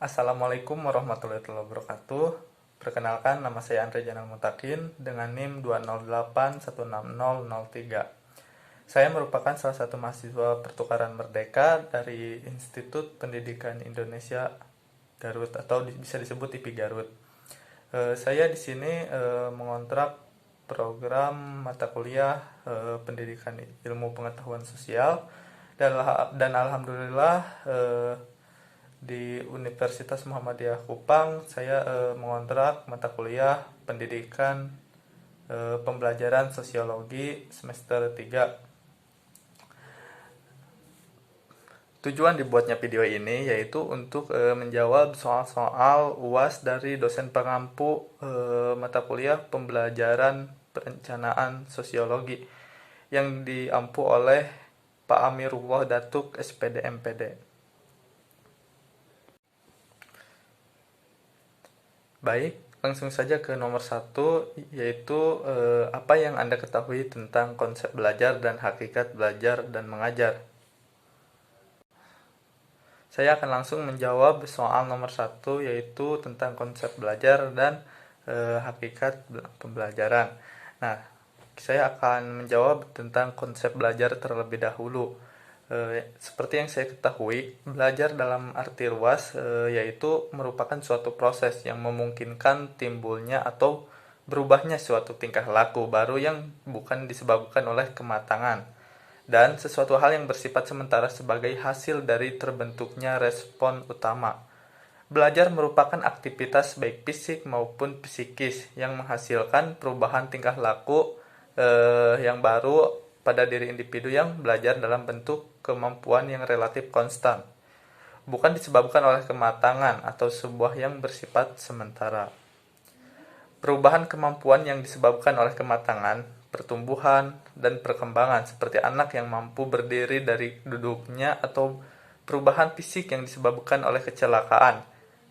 Assalamualaikum warahmatullahi wabarakatuh. Perkenalkan, nama saya Andre Janal Mutakin dengan NIM 208160003. Saya merupakan salah satu mahasiswa pertukaran merdeka dari Institut Pendidikan Indonesia Garut atau bisa disebut IPI Garut. Saya di sini mengontrak program mata kuliah Pendidikan Ilmu Pengetahuan Sosial dan alhamdulillah di Universitas Muhammadiyah Kupang saya mengontrak mata kuliah Pendidikan Pembelajaran Sosiologi semester 3. Tujuan dibuatnya video ini yaitu untuk menjawab soal-soal UAS dari dosen pengampu mata kuliah Pembelajaran Perencanaan Sosiologi yang diampu oleh Pak Amirullah Datuk SPD MPD. Baik, langsung saja ke nomor satu, yaitu apa yang Anda ketahui tentang konsep belajar dan hakikat belajar dan mengajar. Saya akan langsung menjawab soal nomor satu, yaitu tentang konsep belajar dan hakikat pembelajaran. Nah, saya akan menjawab tentang konsep belajar terlebih dahulu. Seperti yang saya ketahui, belajar dalam arti luas yaitu merupakan suatu proses yang memungkinkan timbulnya atau berubahnya suatu tingkah laku baru yang bukan disebabkan oleh kematangan, dan sesuatu hal yang bersifat sementara sebagai hasil dari terbentuknya respon utama. Belajar merupakan aktivitas baik fisik maupun psikis yang menghasilkan perubahan tingkah laku yang baru pada diri individu yang belajar dalam bentuk kemampuan yang relatif konstan, bukan disebabkan oleh kematangan atau sebuah yang bersifat sementara. Perubahan kemampuan yang disebabkan oleh kematangan, pertumbuhan, dan perkembangan seperti anak yang mampu berdiri dari duduknya atau perubahan fisik yang disebabkan oleh kecelakaan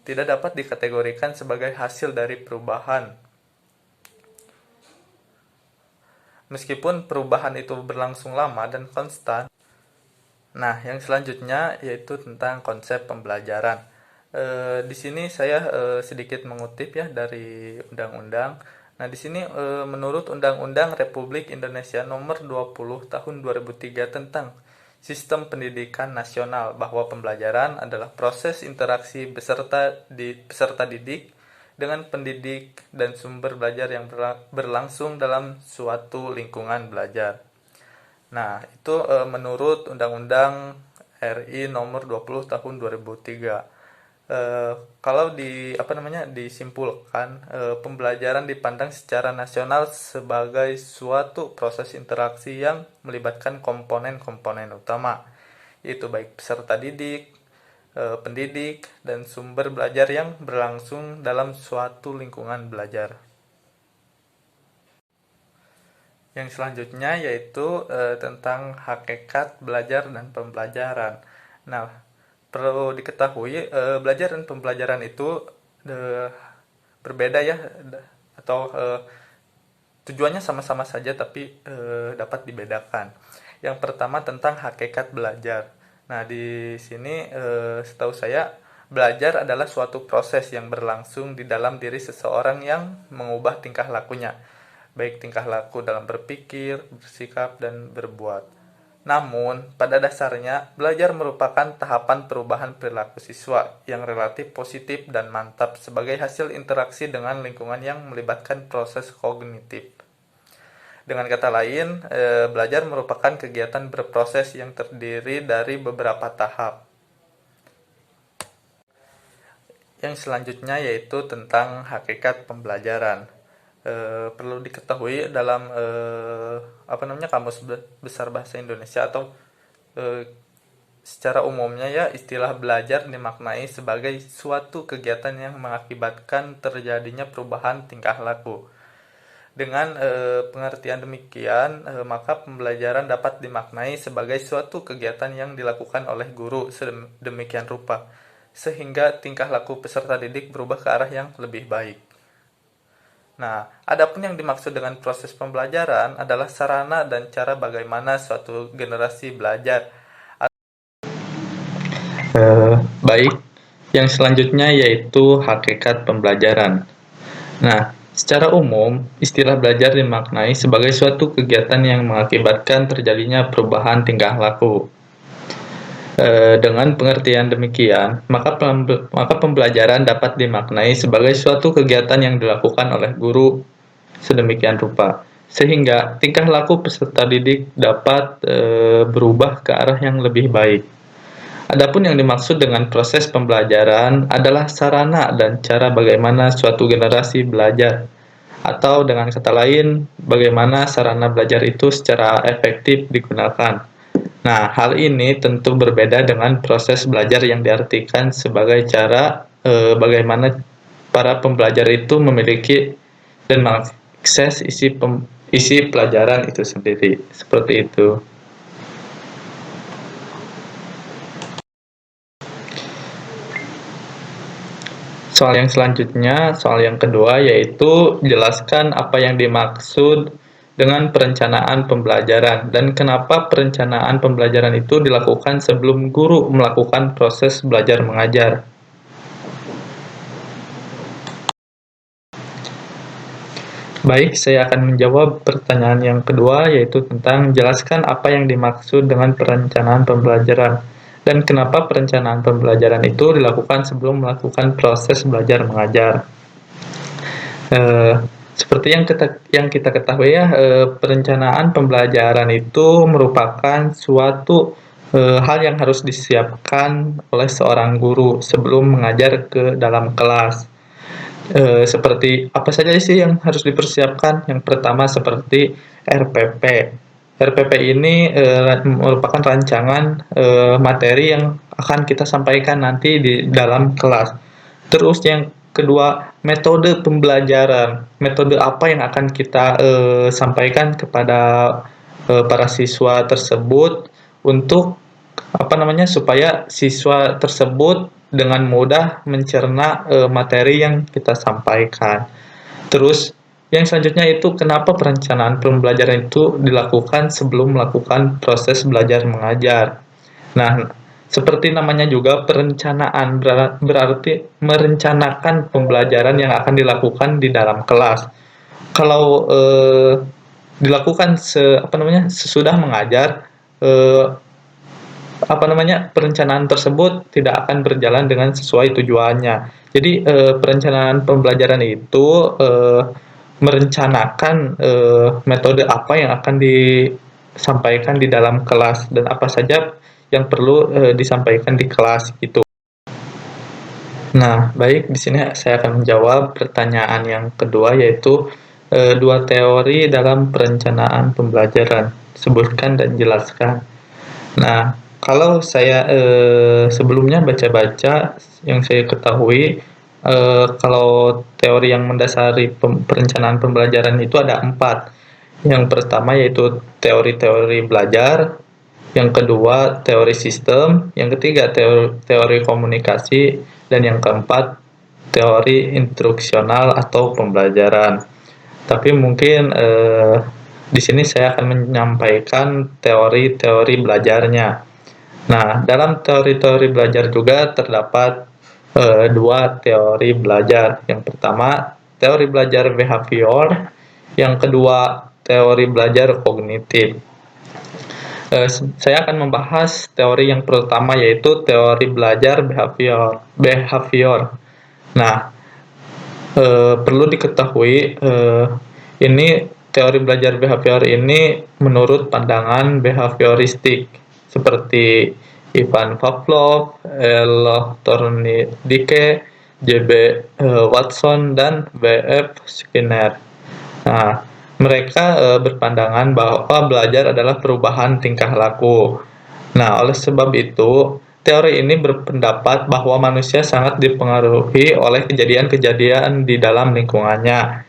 tidak dapat dikategorikan sebagai hasil dari perubahan. Meskipun perubahan itu berlangsung lama dan konstan. Nah, yang selanjutnya yaitu tentang konsep pembelajaran. Di sini saya sedikit mengutip ya dari undang-undang. Nah, di sini menurut Undang-Undang Republik Indonesia Nomor 20 Tahun 2003 tentang Sistem Pendidikan Nasional, bahwa pembelajaran adalah proses interaksi peserta didik dengan pendidik dan sumber belajar yang berlangsung dalam suatu lingkungan belajar. Nah, itu menurut Undang-Undang RI Nomor 20 Tahun 2003. Kalau disimpulkan, pembelajaran dipandang secara nasional sebagai suatu proses interaksi yang melibatkan komponen-komponen utama, yaitu baik peserta didik, pendidik, dan sumber belajar yang berlangsung dalam suatu lingkungan belajar. Yang selanjutnya yaitu tentang hakikat belajar dan pembelajaran. Nah, perlu diketahui belajar dan pembelajaran itu berbeda ya, atau tujuannya sama-sama saja tapi dapat dibedakan. Yang pertama tentang hakikat belajar. Nah, di sini setahu saya belajar adalah suatu proses yang berlangsung di dalam diri seseorang yang mengubah tingkah lakunya, baik tingkah laku dalam berpikir, bersikap, dan berbuat. Namun, pada dasarnya, belajar merupakan tahapan perubahan perilaku siswa yang relatif positif dan mantap sebagai hasil interaksi dengan lingkungan yang melibatkan proses kognitif. Dengan kata lain, belajar merupakan kegiatan berproses yang terdiri dari beberapa tahap. Yang selanjutnya yaitu tentang hakikat pembelajaran. Perlu diketahui dalam Kamus Besar Bahasa Indonesia atau secara umumnya ya, istilah belajar dimaknai sebagai suatu kegiatan yang mengakibatkan terjadinya perubahan tingkah laku. Dengan pengertian demikian, maka pembelajaran dapat dimaknai sebagai suatu kegiatan yang dilakukan oleh guru sedemikian rupa sehingga tingkah laku peserta didik berubah ke arah yang lebih baik. Nah, adapun yang dimaksud dengan proses pembelajaran adalah sarana dan cara bagaimana suatu generasi belajar. Baik, Yang selanjutnya yaitu hakikat pembelajaran. Nah, secara umum, istilah belajar dimaknai sebagai suatu kegiatan yang mengakibatkan terjadinya perubahan tingkah laku. Dengan pengertian demikian, maka pembelajaran dapat dimaknai sebagai suatu kegiatan yang dilakukan oleh guru sedemikian rupa, sehingga tingkah laku peserta didik dapat berubah ke arah yang lebih baik. Adapun yang dimaksud dengan proses pembelajaran adalah sarana dan cara bagaimana suatu generasi belajar, atau dengan kata lain, bagaimana sarana belajar itu secara efektif digunakan. Nah, hal ini tentu berbeda dengan proses belajar yang diartikan sebagai cara bagaimana para pembelajar itu memiliki dan mengakses isi pelajaran itu sendiri. Seperti itu. Soal yang selanjutnya, soal yang kedua, yaitu jelaskan apa yang dimaksud dengan perencanaan pembelajaran dan kenapa perencanaan pembelajaran itu dilakukan sebelum guru melakukan proses belajar mengajar. Baik, saya akan menjawab pertanyaan yang kedua, yaitu tentang jelaskan apa yang dimaksud dengan perencanaan pembelajaran dan kenapa perencanaan pembelajaran itu dilakukan sebelum melakukan proses belajar mengajar. Seperti yang kita ketahui ya, perencanaan pembelajaran itu merupakan suatu hal yang harus disiapkan oleh seorang guru sebelum mengajar ke dalam kelas. Seperti apa saja sih yang harus dipersiapkan? Yang pertama seperti RPP. RPP ini merupakan rancangan materi yang akan kita sampaikan nanti di dalam kelas. Terus yang kedua, metode pembelajaran. Metode apa yang akan kita sampaikan kepada para siswa tersebut untuk supaya siswa tersebut dengan mudah mencerna materi yang kita sampaikan. Terus yang selanjutnya itu kenapa perencanaan pembelajaran itu dilakukan sebelum melakukan proses belajar mengajar. Nah, seperti namanya juga perencanaan berarti merencanakan pembelajaran yang akan dilakukan di dalam kelas. Kalau dilakukan sesudah mengajar, perencanaan tersebut tidak akan berjalan dengan sesuai tujuannya. Jadi perencanaan pembelajaran itu merencanakan metode apa yang akan disampaikan di dalam kelas dan apa saja yang perlu disampaikan di kelas gitu. Nah, baik, di sini saya akan menjawab pertanyaan yang kedua, yaitu dua teori dalam perencanaan pembelajaran. Sebutkan dan jelaskan. Nah, kalau saya sebelumnya baca-baca yang saya ketahui, kalau teori yang mendasari perencanaan pembelajaran itu ada 4. Yang pertama yaitu teori-teori belajar, yang kedua teori sistem, yang ketiga teori komunikasi, dan yang keempat teori instruksional atau pembelajaran. Tapi mungkin di sini saya akan menyampaikan teori-teori belajarnya. Nah, dalam teori-teori belajar juga terdapat dua teori belajar. Yang pertama, teori belajar behavior, yang kedua, teori belajar kognitif. Saya akan membahas teori yang pertama, yaitu teori belajar behavior. Nah, perlu diketahui ini teori belajar behavior ini menurut pandangan behavioristik seperti Ivan Pavlov, L. Thorndike, J.B. Watson, dan B.F. Skinner. Nah, mereka berpandangan bahwa belajar adalah perubahan tingkah laku. Nah, oleh sebab itu, teori ini berpendapat bahwa manusia sangat dipengaruhi oleh kejadian-kejadian di dalam lingkungannya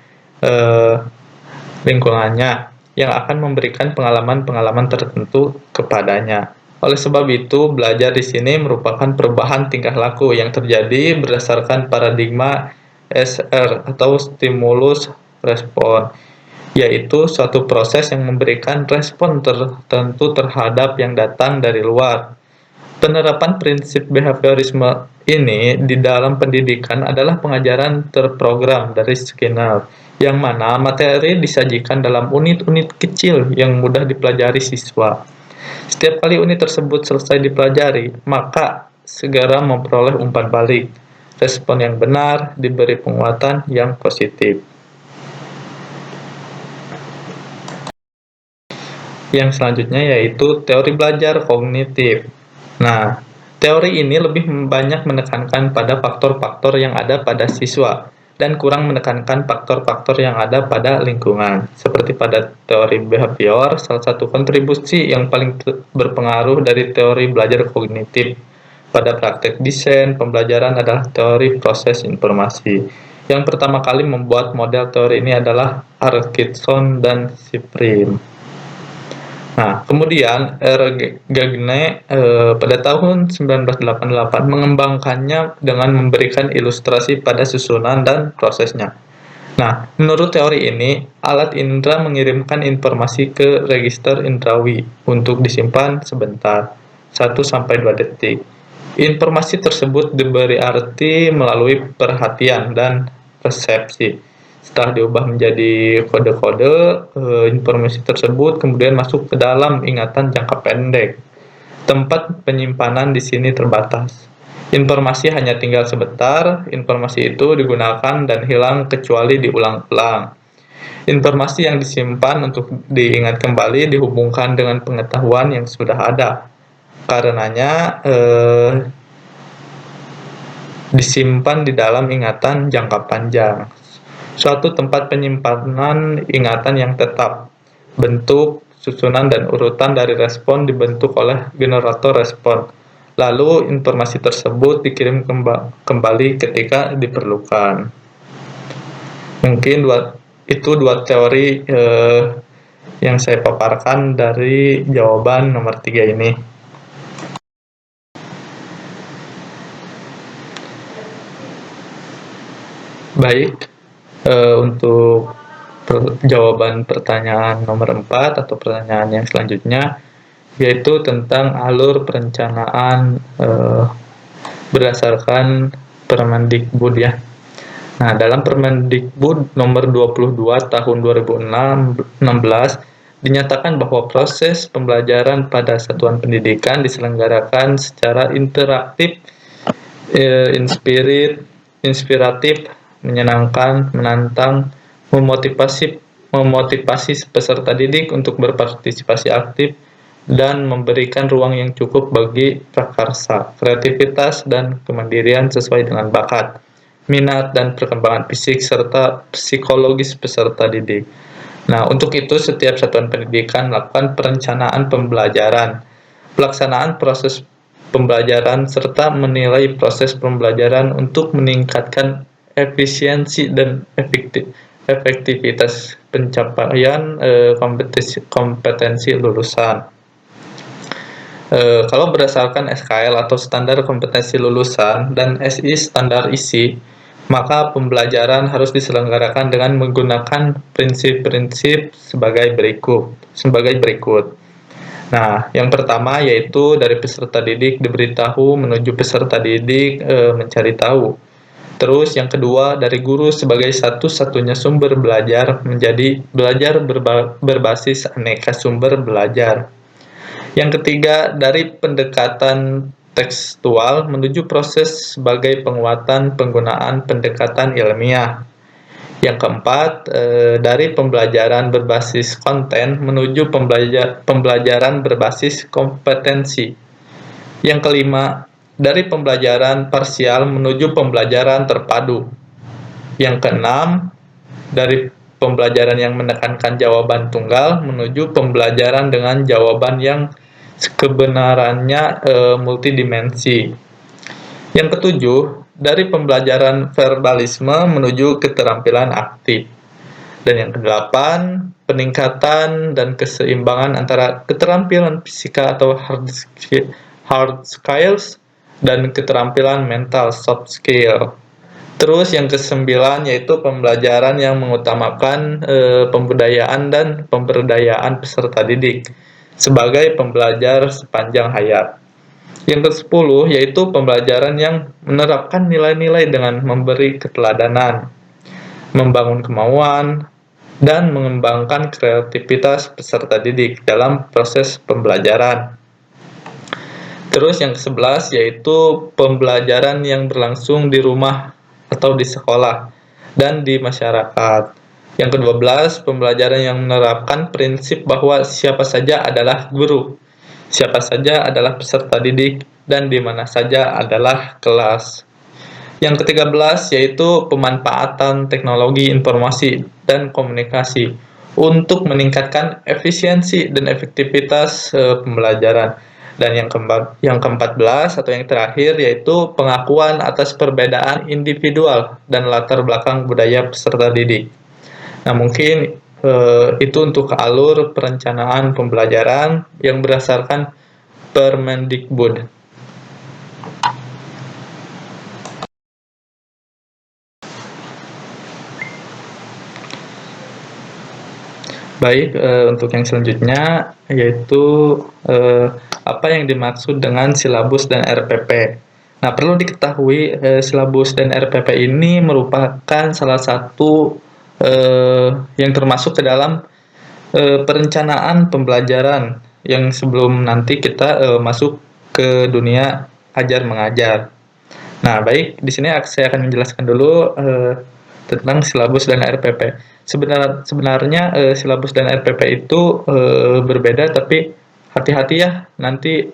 yang akan memberikan pengalaman-pengalaman tertentu kepadanya. Oleh sebab itu, belajar di sini merupakan perubahan tingkah laku yang terjadi berdasarkan paradigma SR atau stimulus respon, yaitu suatu proses yang memberikan respon tertentu terhadap yang datang dari luar. Penerapan prinsip behaviorisme ini di dalam pendidikan adalah pengajaran terprogram dari Skinner, yang mana materi disajikan dalam unit-unit kecil yang mudah dipelajari siswa. Setiap kali unit tersebut selesai dipelajari, maka segera memperoleh umpan balik. Respon yang benar diberi penguatan yang positif. Yang selanjutnya yaitu teori belajar kognitif. Nah, teori ini lebih banyak menekankan pada faktor-faktor yang ada pada siswa dan kurang menekankan faktor-faktor yang ada pada lingkungan. Seperti pada teori behavior, salah satu kontribusi yang paling berpengaruh dari teori belajar kognitif pada praktek desain pembelajaran adalah teori proses informasi. Yang pertama kali membuat model teori ini adalah Atkinson dan Shiffrin. Nah, kemudian Gagne pada tahun 1988 mengembangkannya dengan memberikan ilustrasi pada susunan dan prosesnya. Nah, menurut teori ini, alat indera mengirimkan informasi ke register indrawi untuk disimpan sebentar, 1-2 detik. Informasi tersebut diberi arti melalui perhatian dan persepsi. Setelah diubah menjadi kode-kode, informasi tersebut kemudian masuk ke dalam ingatan jangka pendek. Tempat penyimpanan di sini terbatas. Informasi hanya tinggal sebentar, informasi itu digunakan dan hilang kecuali diulang-ulang. Informasi yang disimpan untuk diingat kembali dihubungkan dengan pengetahuan yang sudah ada. Karenanya, disimpan di dalam ingatan jangka panjang. Suatu tempat penyimpanan ingatan yang tetap. Bentuk, susunan, dan urutan dari respon dibentuk oleh generator respon. Lalu informasi tersebut dikirim kembali ketika diperlukan. Mungkin itu dua teori yang saya paparkan dari jawaban nomor 3 ini. Baik, untuk jawaban pertanyaan nomor 4 atau pertanyaan yang selanjutnya, yaitu tentang alur perencanaan berdasarkan Permendikbud ya. Nah, dalam Permendikbud nomor 22 tahun 2016 dinyatakan bahwa proses pembelajaran pada satuan pendidikan diselenggarakan secara interaktif, inspiratif, menyenangkan, menantang, memotivasi peserta didik untuk berpartisipasi aktif, dan memberikan ruang yang cukup bagi prakarsa, kreativitas, dan kemandirian sesuai dengan bakat, minat, dan perkembangan fisik serta psikologis peserta didik. Nah, untuk itu setiap satuan pendidikan melakukan perencanaan pembelajaran, pelaksanaan proses pembelajaran, serta menilai proses pembelajaran untuk meningkatkan efisiensi dan efektivitas pencapaian kompetensi lulusan. Kalau berdasarkan SKL atau standar kompetensi lulusan dan SI standar isi, maka pembelajaran harus diselenggarakan dengan menggunakan prinsip-prinsip sebagai berikut. Nah, yang pertama yaitu dari peserta didik diberitahu menuju peserta didik mencari tahu. Terus yang kedua, dari guru sebagai satu-satunya sumber belajar menjadi belajar berbasis aneka sumber belajar. Yang ketiga, dari pendekatan tekstual menuju proses sebagai penguatan penggunaan pendekatan ilmiah. Yang keempat, dari pembelajaran berbasis konten menuju pembelajaran berbasis kompetensi. Yang kelima, dari pembelajaran parsial menuju pembelajaran terpadu. Yang keenam, dari pembelajaran yang menekankan jawaban tunggal menuju pembelajaran dengan jawaban yang kebenarannya multidimensi. Yang ketujuh, dari pembelajaran verbalisme menuju keterampilan aktif. Dan yang kedelapan, peningkatan dan keseimbangan antara keterampilan fisika atau hard skills dan keterampilan mental soft skill. Terus yang kesembilan yaitu pembelajaran yang mengutamakan pembudayaan dan pemberdayaan peserta didik sebagai pembelajar sepanjang hayat. Yang ke-10 yaitu pembelajaran yang menerapkan nilai-nilai dengan memberi keteladanan, membangun kemauan, dan mengembangkan kreativitas peserta didik dalam proses pembelajaran. Terus yang ke-11 yaitu pembelajaran yang berlangsung di rumah atau di sekolah dan di masyarakat. Yang ke-12 pembelajaran yang menerapkan prinsip bahwa siapa saja adalah guru, siapa saja adalah peserta didik, dan di mana saja adalah kelas. Yang ke-13 yaitu pemanfaatan teknologi informasi dan komunikasi untuk meningkatkan efisiensi dan efektivitas pembelajaran. Dan yang ke-14 atau yang terakhir yaitu pengakuan atas perbedaan individual dan latar belakang budaya peserta didik. Nah, mungkin itu untuk alur perencanaan pembelajaran yang berdasarkan Permendikbud. Baik, untuk yang selanjutnya yaitu apa yang dimaksud dengan silabus dan RPP. Nah, perlu diketahui silabus dan RPP ini merupakan salah satu yang termasuk ke dalam perencanaan pembelajaran yang sebelum nanti kita masuk ke dunia ajar mengajar. Nah, baik, di sini saya akan menjelaskan dulu tentang silabus dan RPP. Sebenarnya silabus dan RPP itu berbeda, tapi hati-hati ya, nanti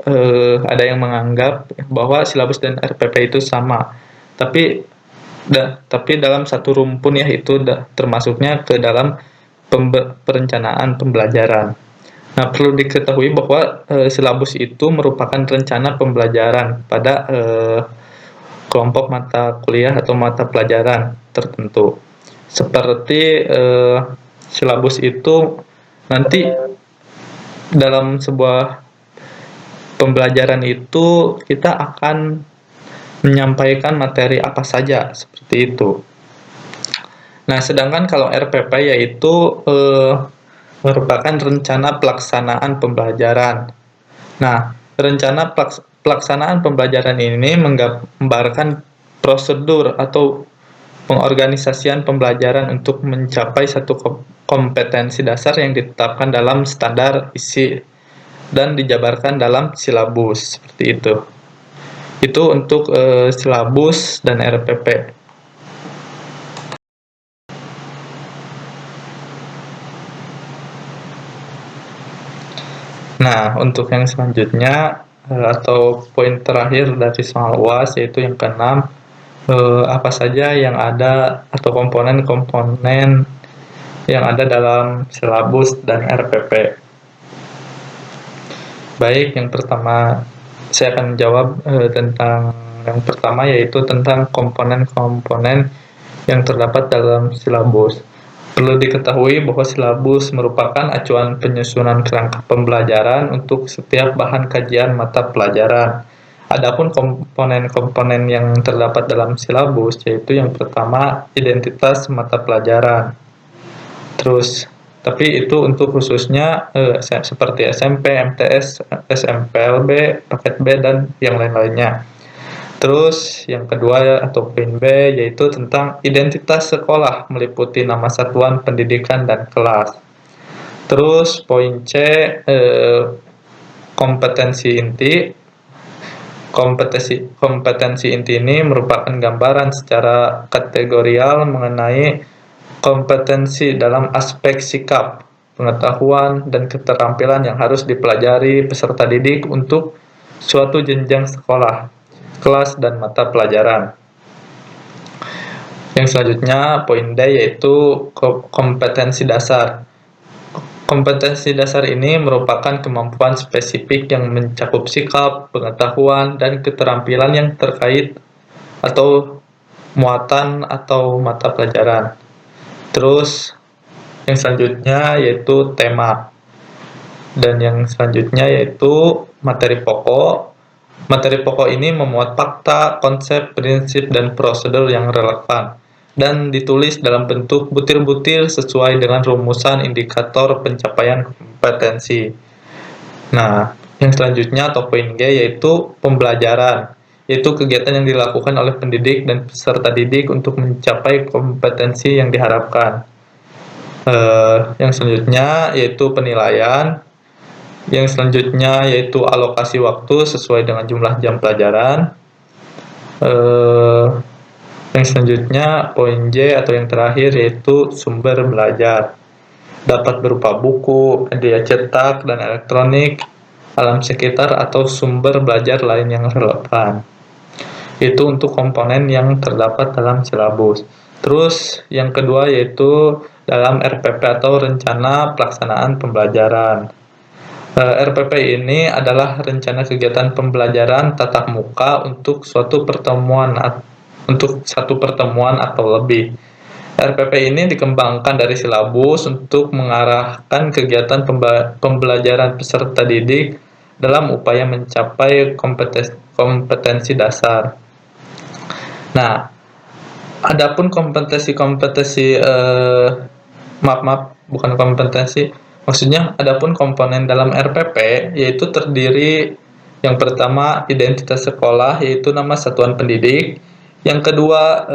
ada yang menganggap bahwa silabus dan RPP itu sama. Tapi dalam satu rumpun ya, itu termasuknya ke dalam perencanaan pembelajaran. Nah, perlu diketahui bahwa silabus itu merupakan rencana pembelajaran pada kelompok mata kuliah atau mata pelajaran tertentu. Seperti silabus itu nanti dalam sebuah pembelajaran itu kita akan menyampaikan materi apa saja, seperti itu. Nah, sedangkan kalau RPP yaitu merupakan rencana pelaksanaan pembelajaran. Nah, rencana pelaksanaan pembelajaran ini menggambarkan prosedur atau pengorganisasian pembelajaran untuk mencapai satu kompetensi dasar yang ditetapkan dalam standar isi dan dijabarkan dalam silabus, seperti itu. Itu untuk silabus dan RPP. Nah, untuk yang selanjutnya atau poin terakhir dari soal UAS yaitu yang keenam, apa saja yang ada atau komponen-komponen yang ada dalam silabus dan RPP. Baik, yang pertama saya akan menjawab tentang yang pertama yaitu tentang komponen-komponen yang terdapat dalam silabus. Perlu diketahui bahwa silabus merupakan acuan penyusunan kerangka pembelajaran untuk setiap bahan kajian mata pelajaran. Adapun komponen-komponen yang terdapat dalam silabus yaitu yang pertama identitas mata pelajaran. Terus, tapi itu untuk khususnya seperti SMP, MTS, SMPLB, paket B dan yang lain-lainnya. Terus yang kedua atau poin B yaitu tentang identitas sekolah meliputi nama satuan pendidikan dan kelas. Terus poin C kompetensi inti. Kompetensi inti ini merupakan gambaran secara kategorial mengenai kompetensi dalam aspek sikap, pengetahuan, dan keterampilan yang harus dipelajari peserta didik untuk suatu jenjang sekolah, kelas, dan mata pelajaran. Yang selanjutnya, poin D yaitu kompetensi dasar. Kompetensi dasar ini merupakan kemampuan spesifik yang mencakup sikap, pengetahuan, dan keterampilan yang terkait atau muatan atau mata pelajaran. Terus, yang selanjutnya yaitu tema. Dan yang selanjutnya yaitu materi pokok. Materi pokok ini memuat fakta, konsep, prinsip, dan prosedur yang relevan dan ditulis dalam bentuk butir-butir sesuai dengan rumusan indikator pencapaian kompetensi. Nah, Yang selanjutnya atau poin G yaitu pembelajaran, yaitu kegiatan yang dilakukan oleh pendidik dan peserta didik untuk mencapai kompetensi yang diharapkan. Yang selanjutnya yaitu penilaian, yang selanjutnya yaitu alokasi waktu sesuai dengan jumlah jam pelajaran. Yang selanjutnya poin J atau yang terakhir yaitu sumber belajar, dapat berupa buku, media cetak dan elektronik, alam sekitar atau sumber belajar lain yang relevan. Itu untuk komponen yang terdapat dalam silabus. Terus yang kedua yaitu dalam RPP atau rencana pelaksanaan pembelajaran. RPP ini adalah rencana kegiatan pembelajaran tatap muka untuk satu pertemuan atau lebih. RPP ini dikembangkan dari silabus untuk mengarahkan kegiatan pembelajaran peserta didik dalam upaya mencapai kompetensi dasar. Nah, adapun adapun komponen dalam RPP yaitu terdiri yang pertama identitas sekolah yaitu nama satuan pendidik, yang kedua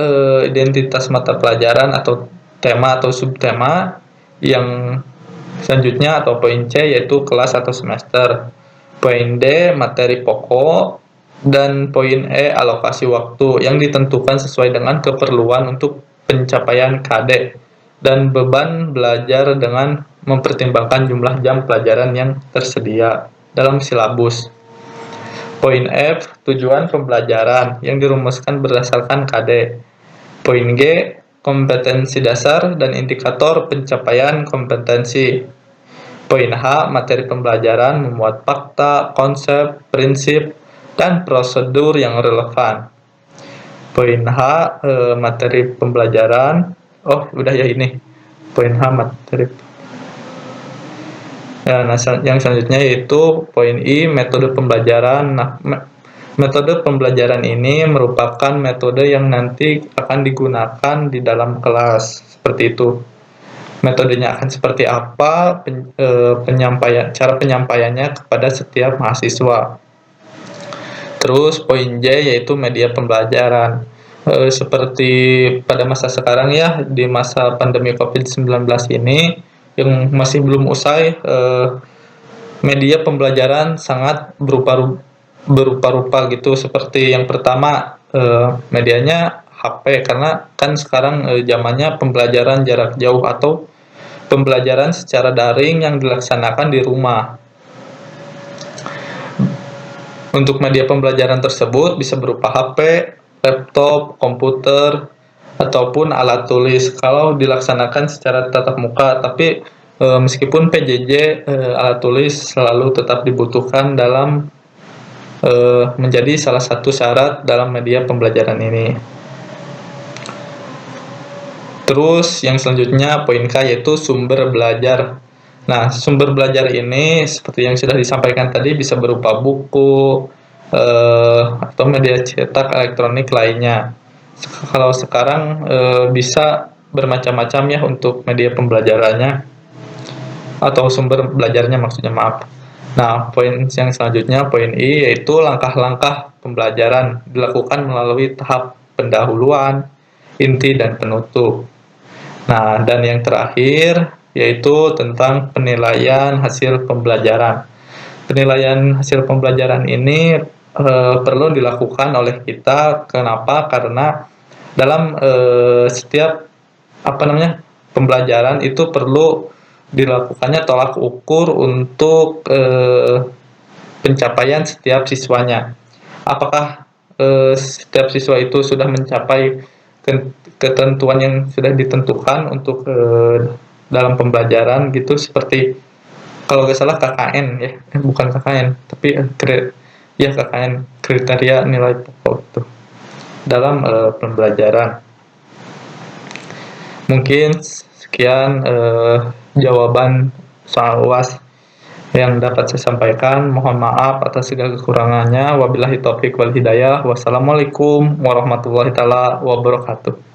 identitas mata pelajaran atau tema atau subtema, yang selanjutnya atau poin C yaitu kelas atau semester, poin D materi pokok, dan poin E alokasi waktu yang ditentukan sesuai dengan keperluan untuk pencapaian KD dan beban belajar dengan mempertimbangkan jumlah jam pelajaran yang tersedia dalam silabus. Poin F, tujuan pembelajaran yang dirumuskan berdasarkan KD. Poin G, kompetensi dasar dan indikator pencapaian kompetensi. Poin H, materi pembelajaran memuat fakta, konsep, prinsip, dan prosedur yang relevan. Poin H, materi pembelajaran. Oh, udah ya ini. Poin H, materi. Nah, yang selanjutnya yaitu poin I, metode pembelajaran. Nah, metode pembelajaran ini merupakan metode yang nanti akan digunakan di dalam kelas. Seperti itu. Metodenya akan seperti apa, cara penyampaiannya kepada setiap mahasiswa. Terus poin J yaitu media pembelajaran. Seperti pada masa sekarang ya, di masa pandemi COVID-19 ini yang masih belum usai, media pembelajaran sangat berupa-rupa gitu. Seperti yang pertama, medianya HP, karena kan sekarang zamannya pembelajaran jarak jauh atau pembelajaran secara daring yang dilaksanakan di rumah. Untuk media pembelajaran tersebut bisa berupa HP, laptop, komputer, ataupun alat tulis kalau dilaksanakan secara tatap muka. Tapi meskipun PJJ, alat tulis selalu tetap dibutuhkan dalam menjadi salah satu syarat dalam media pembelajaran ini. Terus yang selanjutnya poin K yaitu sumber belajar. Nah, sumber belajar ini seperti yang sudah disampaikan tadi bisa berupa buku atau media cetak elektronik lainnya. Kalau sekarang bisa bermacam-macam ya untuk media pembelajarannya atau sumber belajarnya maksudnya, maaf. Nah, poin yang selanjutnya poin I yaitu langkah-langkah pembelajaran dilakukan melalui tahap pendahuluan, inti, dan penutup. Nah, dan yang terakhir yaitu tentang penilaian hasil pembelajaran. Penilaian hasil pembelajaran ini perlu dilakukan oleh kita. Kenapa? Karena dalam setiap pembelajaran itu perlu dilakukannya tolak ukur untuk pencapaian setiap siswanya. Apakah setiap siswa itu sudah mencapai ketentuan yang sudah ditentukan untuk dalam pembelajaran gitu, seperti kalau nggak salah KKN ya, bukan KKN tapi KKN, kriteria nilai pokok itu dalam pembelajaran. Mungkin sekian jawaban soal UAS yang dapat saya sampaikan. Mohon maaf atas segala kekurangannya. Wabillahi taufik wal hidayah. Wassalamualaikum warahmatullahi taala wabarakatuh.